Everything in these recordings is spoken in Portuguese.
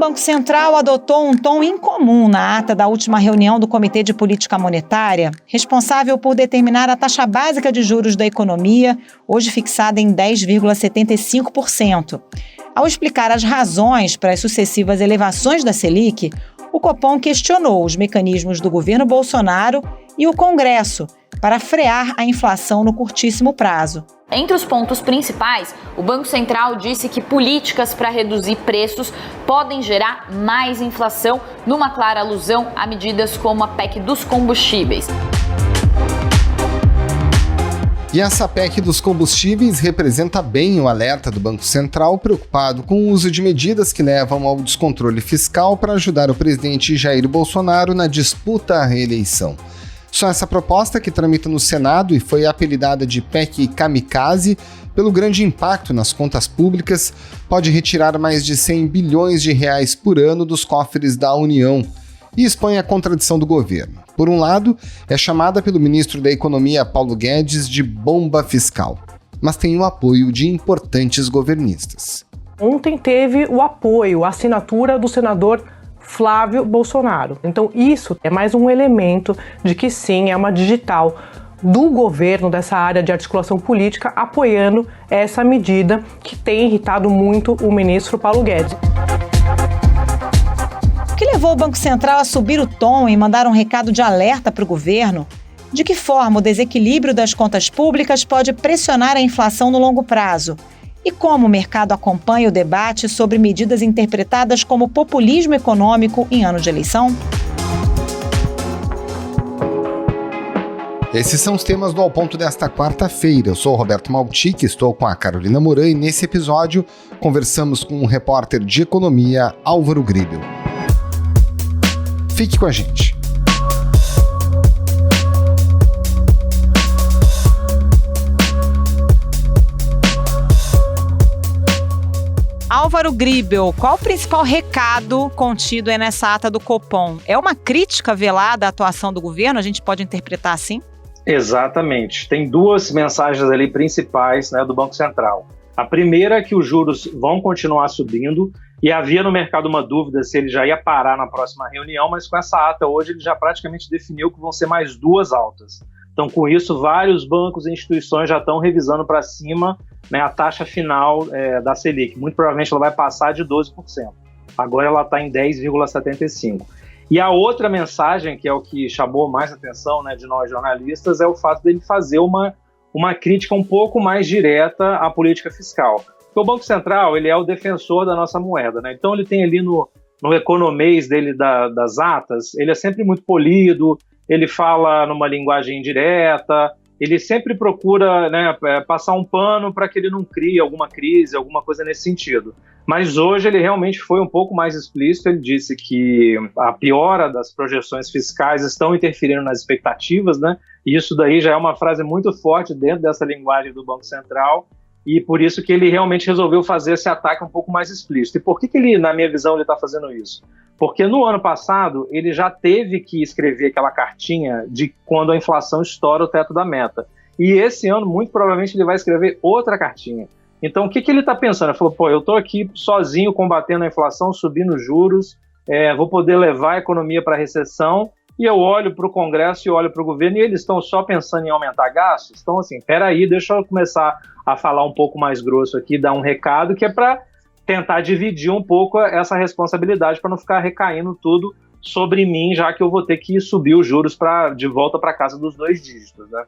Banco Central adotou um tom incomum na ata da última reunião do Comitê de Política Monetária, responsável por determinar a taxa básica de juros da economia, hoje fixada em 10,75%. Ao explicar as razões para as sucessivas elevações da Selic, o Copom questionou os mecanismos do governo Bolsonaro e o Congresso para frear a inflação no curtíssimo prazo. Entre os pontos principais, o Banco Central disse que políticas para reduzir preços podem gerar mais inflação, numa clara alusão a medidas como a PEC dos combustíveis. E essa PEC dos combustíveis representa bem o alerta do Banco Central, preocupado com o uso de medidas que levam ao descontrole fiscal para ajudar o presidente Jair Bolsonaro na disputa à reeleição. Só essa proposta, que tramita no Senado e foi apelidada de PEC Kamikaze, pelo grande impacto nas contas públicas, pode retirar mais de 100 bilhões de reais por ano dos cofres da União e expõe a contradição do governo. Por um lado, é chamada pelo ministro da Economia, Paulo Guedes, de bomba fiscal, mas tem o apoio de importantes governistas. Ontem teve o apoio, a assinatura do senador Flávio Bolsonaro. Então isso é mais um elemento de que sim, é uma digital do governo, dessa área de articulação política, apoiando essa medida que tem irritado muito o ministro Paulo Guedes. O que levou o Banco Central a subir o tom e mandar um recado de alerta para o governo? De que forma o desequilíbrio das contas públicas pode pressionar a inflação no longo prazo? E como o mercado acompanha o debate sobre medidas interpretadas como populismo econômico em ano de eleição? Esses são os temas do Ao Ponto desta quarta-feira. Eu sou o Roberto Maltic, estou com a Carolina Moran e nesse episódio conversamos com o repórter de economia Álvaro Gribel. Fique com a gente. Álvaro Gribel, qual o principal recado contido nessa ata do Copom? É uma crítica velada à atuação do governo? A gente pode interpretar assim? Exatamente. Tem duas mensagens ali principais, né, do Banco Central. A primeira é que os juros vão continuar subindo e havia no mercado uma dúvida se ele já ia parar na próxima reunião, mas com essa ata hoje ele já praticamente definiu que vão ser mais duas altas. Então, com isso, vários bancos e instituições já estão revisando para cima, né, a taxa final da Selic. Muito provavelmente ela vai passar de 12%. Agora ela está em 10,75%. E a outra mensagem, que é o que chamou mais atenção, né, de nós jornalistas, é o fato dele fazer uma crítica um pouco mais direta à política fiscal. Porque o Banco Central ele é o defensor da nossa moeda, né? Então ele tem ali no economês dele das atas, ele é sempre muito polido, ele fala numa linguagem direta, ele sempre procura, né, passar um pano para que ele não crie alguma crise, alguma coisa nesse sentido. Mas hoje ele realmente foi um pouco mais explícito, ele disse que a piora das projeções fiscais estão interferindo nas expectativas, né? E isso daí já é uma frase muito forte dentro dessa linguagem do Banco Central, e por isso que ele realmente resolveu fazer esse ataque um pouco mais explícito. E por que ele, na minha visão, ele está fazendo isso? Porque no ano passado ele já teve que escrever aquela cartinha de quando a inflação estoura o teto da meta. E esse ano, muito provavelmente, ele vai escrever outra cartinha. Então, o que ele está pensando? Ele falou, eu estou aqui sozinho combatendo a inflação, subindo juros, vou poder levar a economia para a recessão, e eu olho para o Congresso e olho para o governo e eles estão só pensando em aumentar gastos. Então, assim, peraí, deixa eu começar a falar um pouco mais grosso aqui, dar um recado que é para tentar dividir um pouco essa responsabilidade para não ficar recaindo tudo sobre mim, já que eu vou ter que subir os juros de volta para casa dos 2 dígitos, né?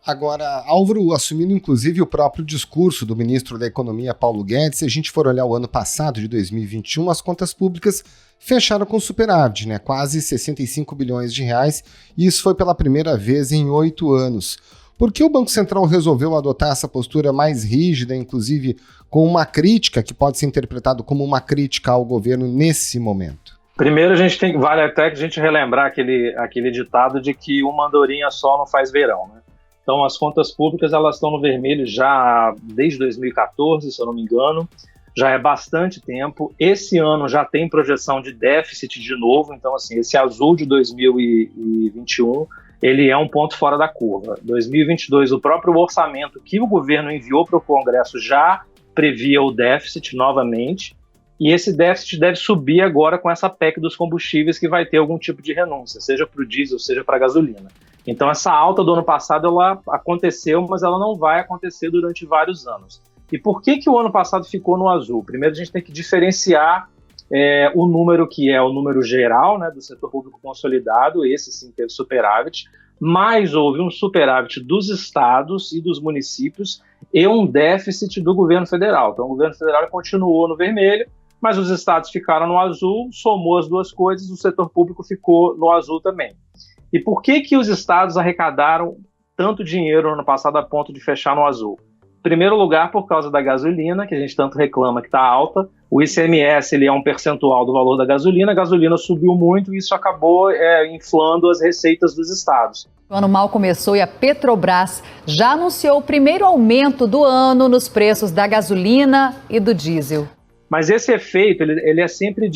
Agora, Álvaro, assumindo inclusive o próprio discurso do ministro da Economia, Paulo Guedes, se a gente for olhar o ano passado, de 2021, as contas públicas fecharam com superávit, né? Quase 65 bilhões de reais, e isso foi pela primeira vez em 8 anos. Por que o Banco Central resolveu adotar essa postura mais rígida, inclusive com uma crítica que pode ser interpretado como uma crítica ao governo nesse momento? Primeiro, vale até que a gente relembrar aquele ditado de que uma andorinha só não faz verão, né? Então, as contas públicas elas estão no vermelho já desde 2014, se eu não me engano, já é bastante tempo. Esse ano já tem projeção de déficit de novo, então, assim, esse azul de 2021, ele é um ponto fora da curva. 2022, o próprio orçamento que o governo enviou para o Congresso já previa o déficit novamente, e esse déficit deve subir agora com essa PEC dos combustíveis, que vai ter algum tipo de renúncia, seja para o diesel, seja para a gasolina. Então essa alta do ano passado ela aconteceu, mas ela não vai acontecer durante vários anos. E por que o ano passado ficou no azul? Primeiro a gente tem que diferenciar o número que é o número geral, né, do setor público consolidado, esse sim teve superávit, mas houve um superávit dos estados e dos municípios e um déficit do governo federal. Então o governo federal continuou no vermelho, mas os estados ficaram no azul, somou as duas coisas, o setor público ficou no azul também. E por que os estados arrecadaram tanto dinheiro no ano passado a ponto de fechar no azul? Em primeiro lugar, por causa da gasolina, que a gente tanto reclama que está alta. O ICMS ele é um percentual do valor da gasolina, a gasolina subiu muito e isso acabou inflando as receitas dos estados. O ano mal começou e a Petrobras já anunciou o primeiro aumento do ano nos preços da gasolina e do diesel. Mas esse efeito, ele é sempre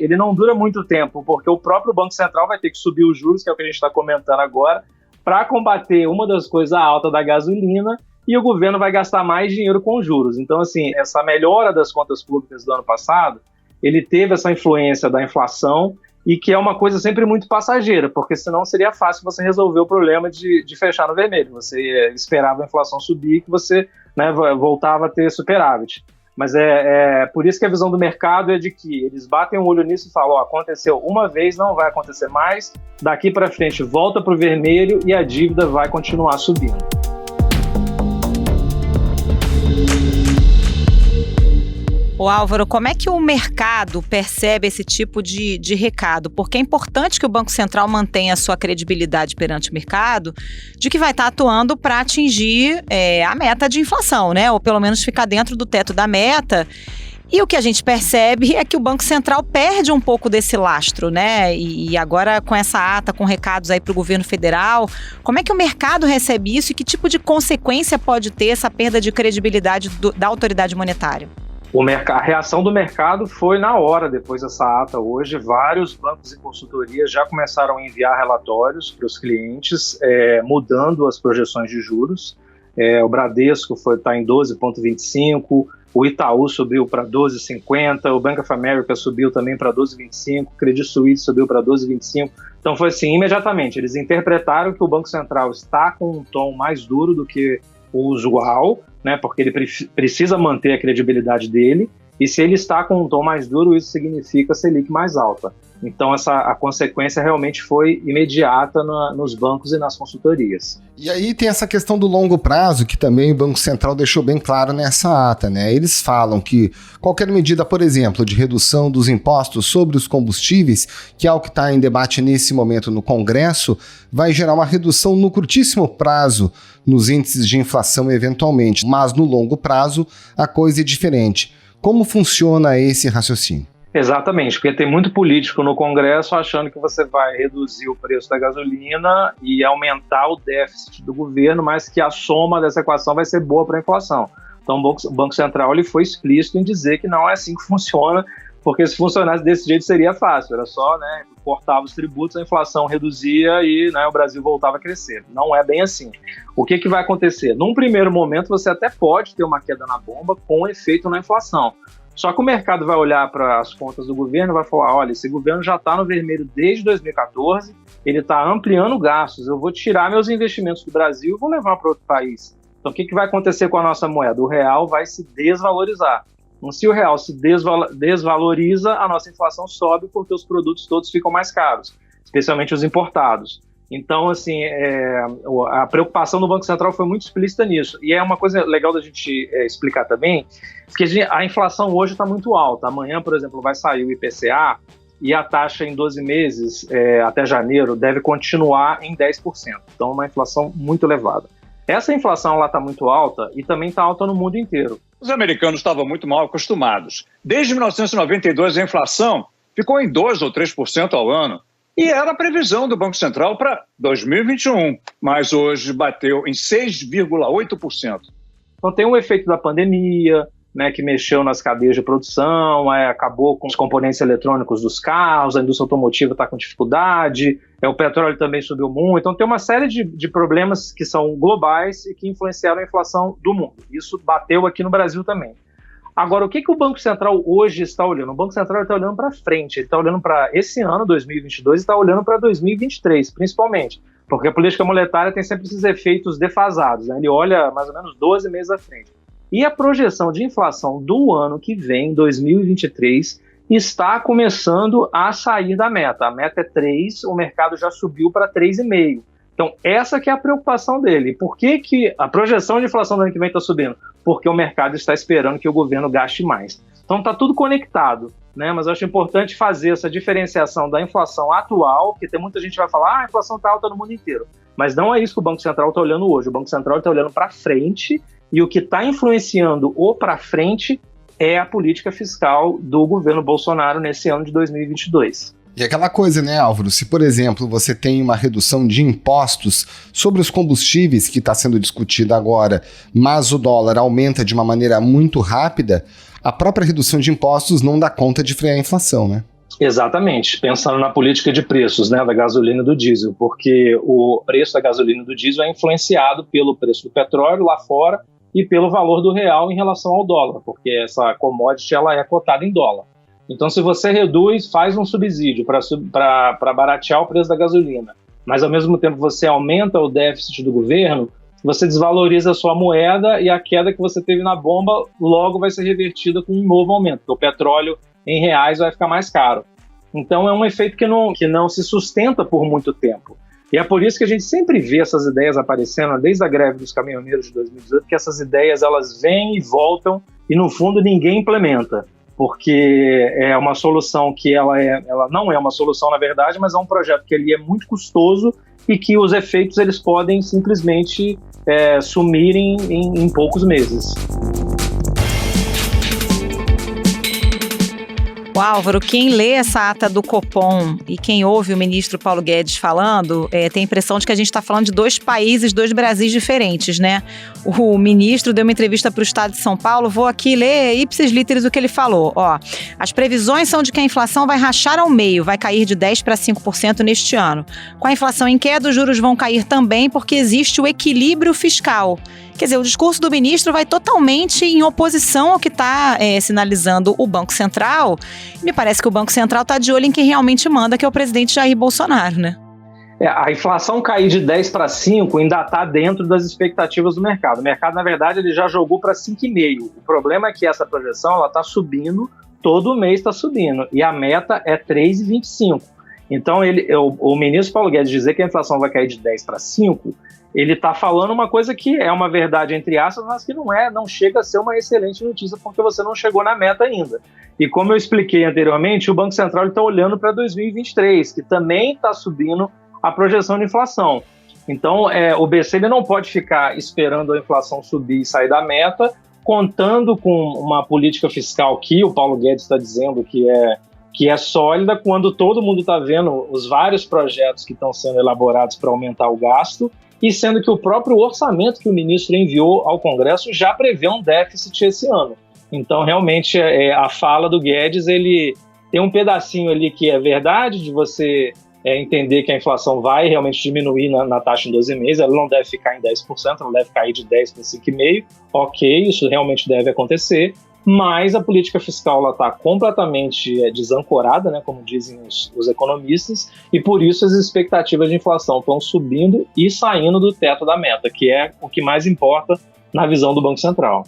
ele não dura muito tempo, porque o próprio Banco Central vai ter que subir os juros, que é o que a gente está comentando agora, para combater uma das coisas altas da gasolina, e o governo vai gastar mais dinheiro com juros. Então, assim, essa melhora das contas públicas do ano passado, ele teve essa influência da inflação, e que é uma coisa sempre muito passageira, porque senão seria fácil você resolver o problema de fechar no vermelho. Você esperava a inflação subir e que você, né, voltava a ter superávit. Mas por isso que a visão do mercado é de que eles batem o olho nisso e falam, aconteceu uma vez, não vai acontecer mais, daqui para frente volta para o vermelho e a dívida vai continuar subindo. Ô Álvaro, como é que o mercado percebe esse tipo de recado? Porque é importante que o Banco Central mantenha a sua credibilidade perante o mercado de que vai estar atuando para atingir a meta de inflação, né? Ou pelo menos ficar dentro do teto da meta. E o que a gente percebe é que o Banco Central perde um pouco desse lastro, né? E agora com essa ata, com recados aí para o governo federal, como é que o mercado recebe isso e que tipo de consequência pode ter essa perda de credibilidade da autoridade monetária? A reação do mercado foi na hora, depois dessa ata hoje. Vários bancos e consultorias já começaram a enviar relatórios para os clientes, mudando as projeções de juros. O Bradesco está em 12,25%, o Itaú subiu para 12,50%, o Bank of America subiu também para 12,25%, o Credit Suisse subiu para 12,25%. Então foi assim, imediatamente, eles interpretaram que o Banco Central está com um tom mais duro do que o usual, né, porque ele precisa manter a credibilidade dele, e se ele está com um tom mais duro, isso significa Selic mais alta. Então a consequência realmente foi imediata nos bancos e nas consultorias. E aí tem essa questão do longo prazo, que também o Banco Central deixou bem claro nessa ata, né? Eles falam que qualquer medida, por exemplo, de redução dos impostos sobre os combustíveis, que é o que está em debate nesse momento no Congresso, vai gerar uma redução no curtíssimo prazo nos índices de inflação eventualmente, mas no longo prazo a coisa é diferente. Como funciona esse raciocínio? Exatamente, porque tem muito político no Congresso achando que você vai reduzir o preço da gasolina e aumentar o déficit do governo, mas que a soma dessa equação vai ser boa para a inflação. Então o Banco Central ele foi explícito em dizer que não é assim que funciona, porque se funcionasse desse jeito seria fácil, era só, né, cortava os tributos, a inflação reduzia e, né, o Brasil voltava a crescer. Não é bem assim. O que vai acontecer? Num primeiro momento você até pode ter uma queda na bomba com efeito na inflação. Só que o mercado vai olhar para as contas do governo e vai falar, olha, esse governo já está no vermelho desde 2014, ele está ampliando gastos, eu vou tirar meus investimentos do Brasil e vou levar para outro país. Então o que vai acontecer com a nossa moeda? O real vai se desvalorizar. Então, se o real se desvaloriza, a nossa inflação sobe porque os produtos todos ficam mais caros, especialmente os importados. Então, assim, a preocupação do Banco Central foi muito explícita nisso. E é uma coisa legal da gente explicar também, que a inflação hoje está muito alta. Amanhã, por exemplo, vai sair o IPCA e a taxa em 12 meses, até janeiro, deve continuar em 10%. Então, uma inflação muito elevada. Essa inflação está muito alta e também está alta no mundo inteiro. Os americanos estavam muito mal acostumados. Desde 1992, a inflação ficou em 2% ou 3% ao ano. E era a previsão do Banco Central para 2021, mas hoje bateu em 6,8%. Então tem um efeito da pandemia, né, que mexeu nas cadeias de produção, acabou com os componentes eletrônicos dos carros, a indústria automotiva está com dificuldade, o petróleo também subiu muito. Então tem uma série de problemas que são globais e que influenciaram a inflação do mundo. Isso bateu aqui no Brasil também. Agora, o que o Banco Central hoje está olhando? O Banco Central está olhando para frente, ele está olhando para esse ano, 2022, e está olhando para 2023, principalmente, porque a política monetária tem sempre esses efeitos defasados, né? Ele olha mais ou menos 12 meses à frente. E a projeção de inflação do ano que vem, 2023, está começando a sair da meta. A meta é 3, o mercado já subiu para 3,5. Então, essa que é a preocupação dele. Por que a projeção de inflação do ano que vem está subindo? Porque o mercado está esperando que o governo gaste mais. Então, está tudo conectado, né? Mas eu acho importante fazer essa diferenciação da inflação atual, porque tem muita gente que vai falar, a inflação está alta no mundo inteiro. Mas não é isso que o Banco Central está olhando hoje. O Banco Central está olhando para frente, e o que está influenciando o para frente é a política fiscal do governo Bolsonaro nesse ano de 2022. E aquela coisa, né, Álvaro? Se, por exemplo, você tem uma redução de impostos sobre os combustíveis que está sendo discutida agora, mas o dólar aumenta de uma maneira muito rápida, a própria redução de impostos não dá conta de frear a inflação, né? Exatamente, pensando na política de preços, né, da gasolina e do diesel, porque o preço da gasolina e do diesel é influenciado pelo preço do petróleo lá fora e pelo valor do real em relação ao dólar, porque essa commodity ela é cotada em dólar. Então, se você reduz, faz um subsídio para baratear o preço da gasolina, mas ao mesmo tempo você aumenta o déficit do governo, você desvaloriza a sua moeda e a queda que você teve na bomba logo vai ser revertida com um novo aumento, porque o petróleo em reais vai ficar mais caro. Então, é um efeito que não se sustenta por muito tempo. E é por isso que a gente sempre vê essas ideias aparecendo, desde a greve dos caminhoneiros de 2018, que essas ideias elas vêm e voltam e, no fundo, ninguém implementa. Porque é uma solução que ela não é uma solução, na verdade, mas é um projeto que ele é muito custoso e que os efeitos eles podem simplesmente sumirem em poucos meses. Álvaro, quem lê essa ata do Copom e quem ouve o ministro Paulo Guedes falando, tem a impressão de que a gente está falando de dois países, dois Brasis diferentes, né? O ministro deu uma entrevista para o Estado de São Paulo, vou aqui ler ipsis literis o que ele falou. Ó, as previsões são de que a inflação vai rachar ao meio, vai cair de 10% para 5% neste ano. Com a inflação em queda, os juros vão cair também porque existe o equilíbrio fiscal. Quer dizer, o discurso do ministro vai totalmente em oposição ao que está sinalizando o Banco Central. Me parece que o Banco Central está de olho em quem realmente manda, que é o presidente Jair Bolsonaro, né? A inflação cair de 10 para 5 ainda está dentro das expectativas do mercado. O mercado, na verdade, ele já jogou para 5,5. O problema é que essa projeção está subindo, todo mês está subindo. E a meta é 3,25. Então, o ministro Paulo Guedes dizer que a inflação vai cair de 10 para 5... ele está falando uma coisa que é uma verdade entre aspas, mas que não chega a ser uma excelente notícia porque você não chegou na meta ainda. E como eu expliquei anteriormente, o Banco Central está olhando para 2023, que também está subindo a projeção de inflação. Então, o BC ele não pode ficar esperando a inflação subir e sair da meta, contando com uma política fiscal que o Paulo Guedes está dizendo que é sólida, quando todo mundo está vendo os vários projetos que estão sendo elaborados para aumentar o gasto, e sendo que o próprio orçamento que o ministro enviou ao Congresso já prevê um déficit esse ano. Então, realmente, a fala do Guedes, ele tem um pedacinho ali que é verdade, de você entender que a inflação vai realmente diminuir na taxa em 12 meses, ela não deve ficar em 10%, ela deve cair de 10% para 5,5%, ok, isso realmente deve acontecer, mas a política fiscal está completamente desancorada, né, como dizem os economistas, e por isso as expectativas de inflação estão subindo e saindo do teto da meta, que é o que mais importa na visão do Banco Central.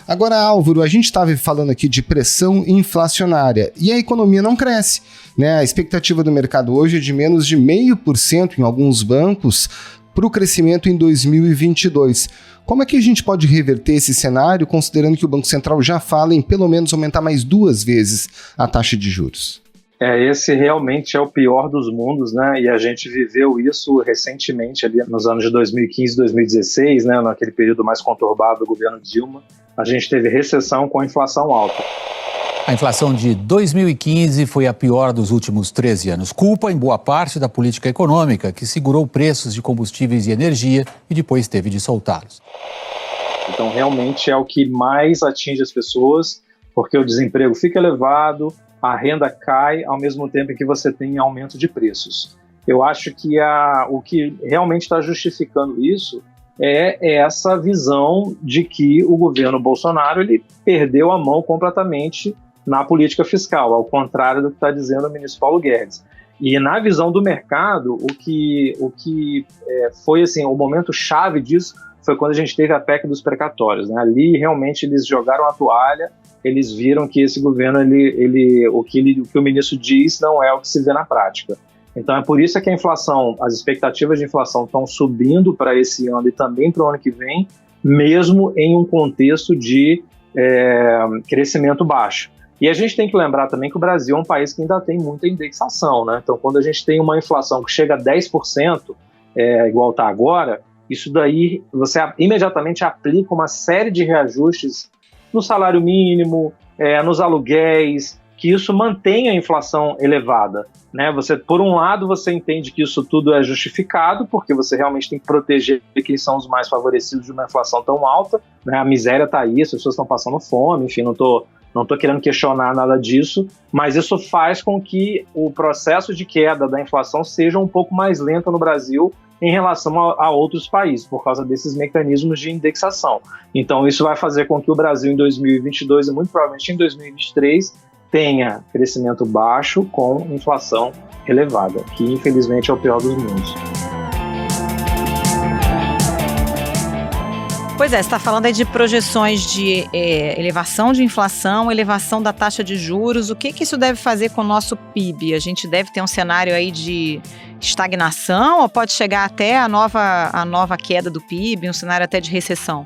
Agora, Álvaro, a gente estava falando aqui de pressão inflacionária e a economia não cresce, né? A expectativa do mercado hoje é de menos de 0,5% em alguns bancos para o crescimento em 2022. Como é que a gente pode reverter esse cenário, considerando que o Banco Central já fala em pelo menos aumentar mais 2 vezes a taxa de juros? Esse realmente é o pior dos mundos, né? E a gente viveu isso recentemente ali nos anos de 2015 e 2016, né? Naquele período mais conturbado do governo Dilma, a gente teve recessão com inflação alta. A inflação de 2015 foi a pior dos últimos 13 anos. Culpa, em boa parte, da política econômica, que segurou preços de combustíveis e energia e depois teve de soltá-los. Então, realmente é o que mais atinge as pessoas, porque o desemprego fica elevado, a renda cai, ao mesmo tempo em que você tem aumento de preços. Eu acho que o que realmente está justificando isso é essa visão de que o governo Bolsonaro ele perdeu a mão completamente na política fiscal, ao contrário do que está dizendo o ministro Paulo Guedes. E na visão do mercado, o que foi assim, o momento chave disso foi quando a gente teve a PEC dos precatórios, né? Ali realmente eles jogaram a toalha, eles viram que esse governo, o que o ministro diz não é o que se vê na prática. Então é por isso que a inflação, as expectativas de inflação estão subindo para esse ano e também para o ano que vem, mesmo em um contexto de crescimento baixo. E a gente tem que lembrar também que o Brasil é um país que ainda tem muita indexação, né? Então, quando a gente tem uma inflação que chega a 10%, igual está agora, isso daí você imediatamente aplica uma série de reajustes no salário mínimo, nos aluguéis, que isso mantém a inflação elevada, né? Por um lado, você entende que isso tudo é justificado, porque você realmente tem que proteger quem são os mais favorecidos de uma inflação tão alta, né? A miséria está aí, as pessoas estão passando fome, enfim, não estou querendo questionar nada disso, mas isso faz com que o processo de queda da inflação seja um pouco mais lento no Brasil em relação a outros países, por causa desses mecanismos de indexação. Então isso vai fazer com que o Brasil em 2022 e muito provavelmente em 2023 tenha crescimento baixo com inflação elevada, que infelizmente é o pior dos mundos. Pois é, você está falando aí de projeções de elevação de inflação, elevação da taxa de juros. O que isso deve fazer com o nosso PIB? A gente deve ter um cenário aí de estagnação ou pode chegar até a nova queda do PIB, um cenário até de recessão?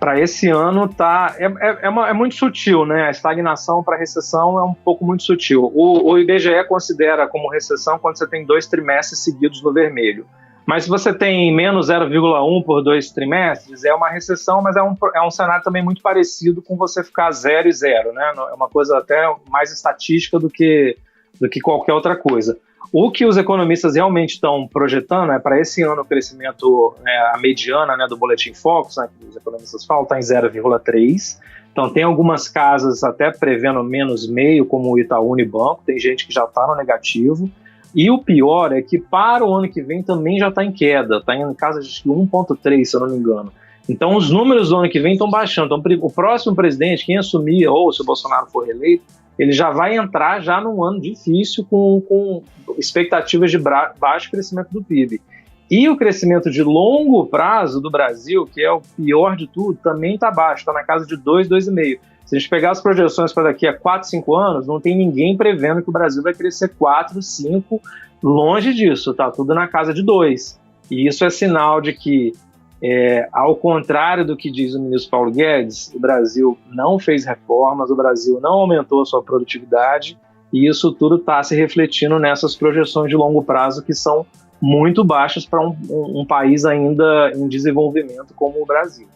Para esse ano é muito sutil, né? A estagnação para recessão é um pouco muito sutil. O IBGE considera como recessão quando você tem 2 trimestres seguidos no vermelho. Mas se você tem menos 0,1 por 2 trimestres, é uma recessão, mas é um cenário também muito parecido com você ficar 0 e 0, né? É uma coisa até mais estatística do que qualquer outra coisa. O que os economistas realmente estão projetando é para esse ano o crescimento, a mediana, né, do Boletim Focus, né, que os economistas falam, está em 0,3. Então tem algumas casas até prevendo menos meio, como o Itaú Unibanco, tem gente que já está no negativo. E o pior é que para o ano que vem também já está em queda, está em casa de 1,3, se eu não me engano. Então os números do ano que vem estão baixando. Então o próximo presidente, quem assumir, ou se o Bolsonaro for reeleito, ele já vai entrar já num ano difícil com expectativas de baixo crescimento do PIB. E o crescimento de longo prazo do Brasil, que é o pior de tudo, também está baixo, está na casa de 2, 2,5. Se a gente pegar as projeções para daqui a 4, 5 anos, não tem ninguém prevendo que o Brasil vai crescer 4, 5, longe disso, tá tudo na casa de 2. E isso é sinal de que, ao contrário do que diz o ministro Paulo Guedes, o Brasil não fez reformas, o Brasil não aumentou a sua produtividade, e isso tudo está se refletindo nessas projeções de longo prazo que são muito baixas para um país ainda em desenvolvimento como o Brasil.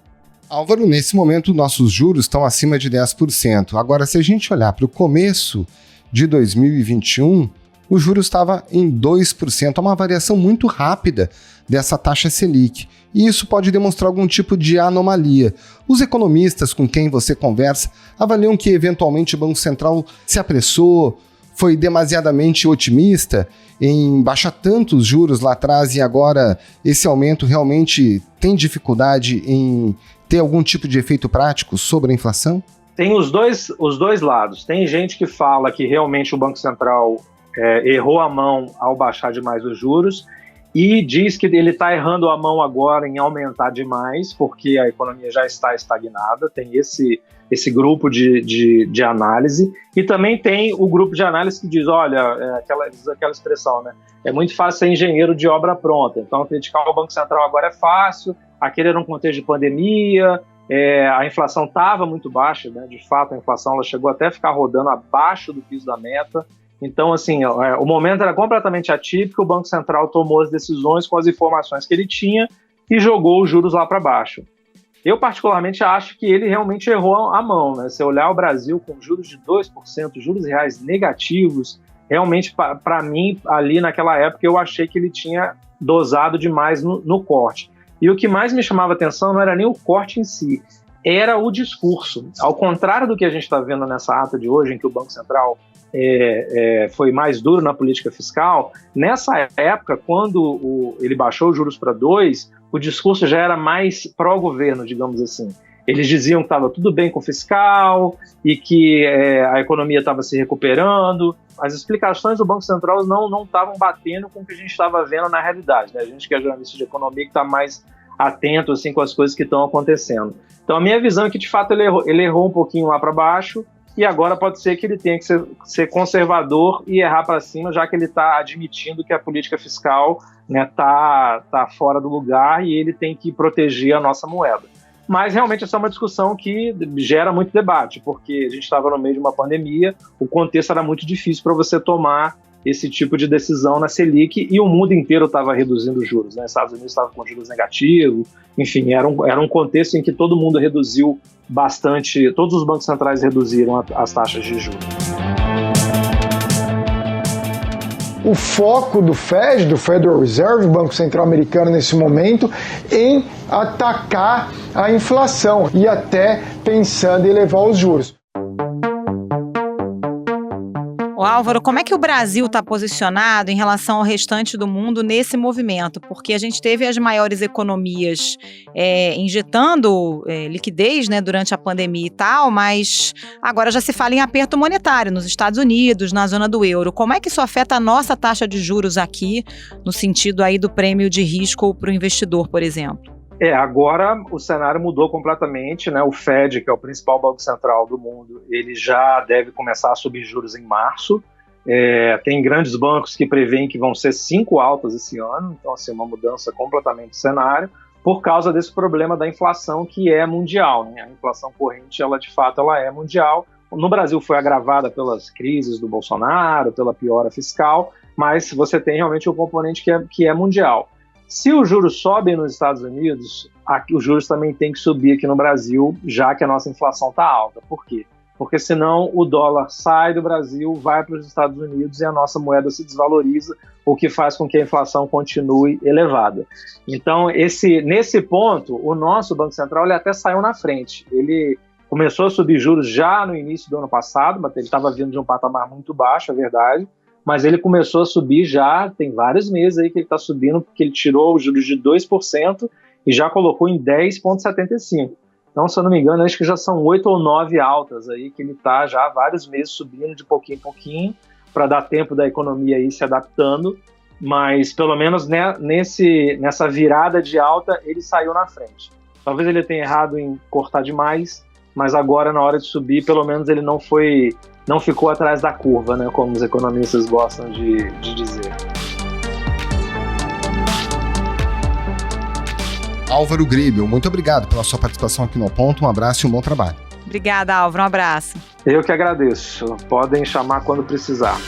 Álvaro, nesse momento nossos juros estão acima de 10%. Agora, se a gente olhar para o começo de 2021, o juros estava em 2%, uma variação muito rápida dessa taxa Selic. E isso pode demonstrar algum tipo de anomalia. Os economistas com quem você conversa avaliam que, eventualmente, o Banco Central se apressou, foi demasiadamente otimista em baixar tantos juros lá atrás e agora esse aumento realmente tem dificuldade em ter algum tipo de efeito prático sobre a inflação? Tem os dois lados. Tem gente que fala que realmente o Banco Central errou a mão ao baixar demais os juros e diz que ele está errando a mão agora em aumentar demais porque a economia já está estagnada. Tem esse grupo de análise e também tem o grupo de análise que diz, olha, aquela expressão, né? É muito fácil ser engenheiro de obra pronta, então criticar o Banco Central agora é fácil, aquele era um contexto de pandemia, a inflação estava muito baixa, né? De fato a inflação ela chegou até a ficar rodando abaixo do piso da meta, então assim, o momento era completamente atípico, o Banco Central tomou as decisões com as informações que ele tinha e jogou os juros lá para baixo. Eu, particularmente, acho que ele realmente errou a mão, né? Se olhar o Brasil com juros de 2%, juros reais negativos, realmente, para mim, ali naquela época, eu achei que ele tinha dosado demais no corte. E o que mais me chamava atenção não era nem o corte em si, era o discurso. Ao contrário do que a gente está vendo nessa ata de hoje, em que o Banco Central foi mais duro na política fiscal, nessa época, quando ele baixou os juros para 2%, o discurso já era mais pró-governo, digamos assim. Eles diziam que estava tudo bem com o fiscal e que a economia estava se recuperando. As explicações do Banco Central não estavam batendo com o que a gente estava vendo na realidade, né? A gente que é jornalista de economia que está mais atento assim, com as coisas que estão acontecendo. Então a minha visão é que de fato ele errou um pouquinho lá para baixo e agora pode ser que ele tenha que ser conservador e errar para cima, já que ele está admitindo que a política fiscal, né, tá fora do lugar e ele tem que proteger a nossa moeda. Mas realmente essa é uma discussão que gera muito debate, porque a gente estava no meio de uma pandemia, o contexto era muito difícil para você tomar esse tipo de decisão na Selic e o mundo inteiro estava reduzindo os juros, né? Os Estados Unidos estavam com juros negativos, enfim, era um contexto em que todo mundo reduziu bastante, todos os bancos centrais reduziram as taxas de juros. O foco do Fed, do Federal Reserve, o Banco Central Americano nesse momento, em atacar a inflação e até pensando em elevar os juros. Ô Álvaro, como é que o Brasil está posicionado em relação ao restante do mundo nesse movimento? Porque a gente teve as maiores economias injetando liquidez, né, durante a pandemia e tal, mas agora já se fala em aperto monetário nos Estados Unidos, na zona do euro. Como é que isso afeta a nossa taxa de juros aqui, no sentido aí do prêmio de risco para o investidor, por exemplo? Agora o cenário mudou completamente, né? O Fed, que é o principal banco central do mundo, ele já deve começar a subir juros em março. Tem grandes bancos que preveem que vão ser 5 altas esse ano, então assim, uma mudança completamente do cenário, por causa desse problema da inflação que é mundial, né? A inflação corrente, ela de fato ela é mundial. No Brasil foi agravada pelas crises do Bolsonaro, pela piora fiscal, mas você tem realmente um componente que é mundial. Se os juros sobem nos Estados Unidos, os juros também têm que subir aqui no Brasil, já que a nossa inflação está alta. Por quê? Porque senão o dólar sai do Brasil, vai para os Estados Unidos e a nossa moeda se desvaloriza, o que faz com que a inflação continue elevada. Então, nesse ponto, o nosso Banco Central ele até saiu na frente. Ele começou a subir juros já no início do ano passado, mas ele estava vindo de um patamar muito baixo, é verdade. Mas ele começou a subir já, tem vários meses aí que ele está subindo, porque ele tirou os juros de 2% e já colocou em 10,75%. Então, se eu não me engano, acho que já são 8 ou 9 altas aí, que ele está já há vários meses subindo de pouquinho em pouquinho, para dar tempo da economia aí se adaptando, mas pelo menos nessa virada de alta, ele saiu na frente. Talvez ele tenha errado em cortar demais, mas agora na hora de subir, pelo menos ele não ficou atrás da curva, né, como os economistas gostam de dizer. Álvaro Gribel, muito obrigado pela sua participação aqui no Ponto. Um abraço e um bom trabalho. Obrigada, Álvaro. Um abraço. Eu que agradeço. Podem chamar quando precisar.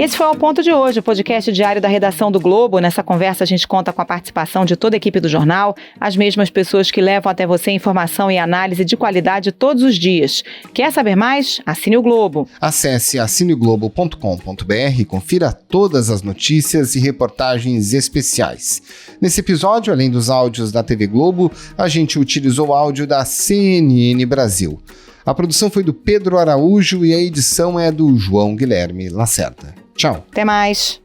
Esse foi o Ponto de hoje, o podcast diário da redação do Globo. Nessa conversa a gente conta com a participação de toda a equipe do jornal, as mesmas pessoas que levam até você informação e análise de qualidade todos os dias. Quer saber mais? Assine o Globo. Acesse assineglobo.com.br e confira todas as notícias e reportagens especiais. Nesse episódio, além dos áudios da TV Globo, a gente utilizou o áudio da CNN Brasil. A produção foi do Pedro Araújo e a edição é do João Guilherme Lacerda. Tchau. Até mais.